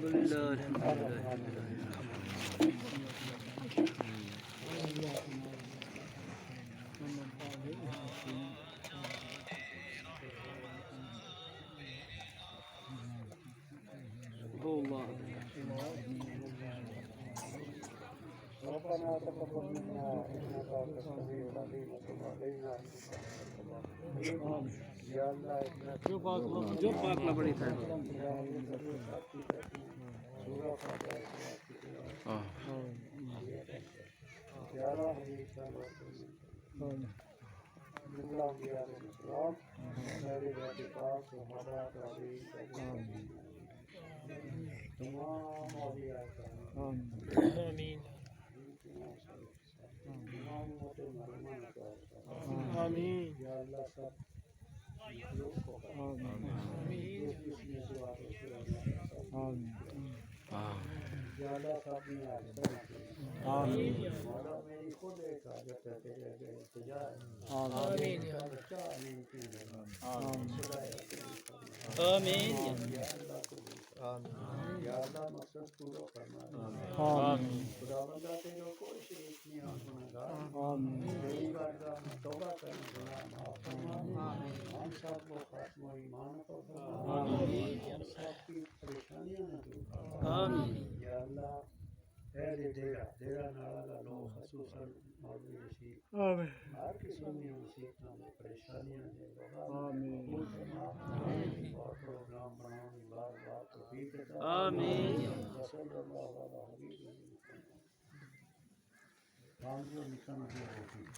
لله الحمد لله رب العالمين. هو الله ربنا تقبل منا انك انت السميع العليم وتب علينا یا اللہ جو پاک لبڑی تھا آمین آمین یا اللہ سب یا اللہ سب میں آمین مولا میری خود ایک حاجت ہے تیرے آگے التجا ہے آمین بچہ آمین کی آمین یا اللہ کو یا اللہ مقصد پورا کرنا آمین خدا بندہ تیرے کوئی شریک نہیں گناہگار آمین تیری بارگاہ میں توبہ کریں گناہ معاف فرما ہم سب کو خاتمہ ایمان عطا فرما ہم سب کی پریشانیاں نہ دور فرما آمین یا اللہ اہل ڈیرہ نالا کا لوگ خصوصاً مولوی رشید آمین ہر قسم کی مصیبتوں میں پریشانیاں دے آمین اور پروگرام بنانے بار بار توفیق عطا آمین صلی اللہ علیہ وسلم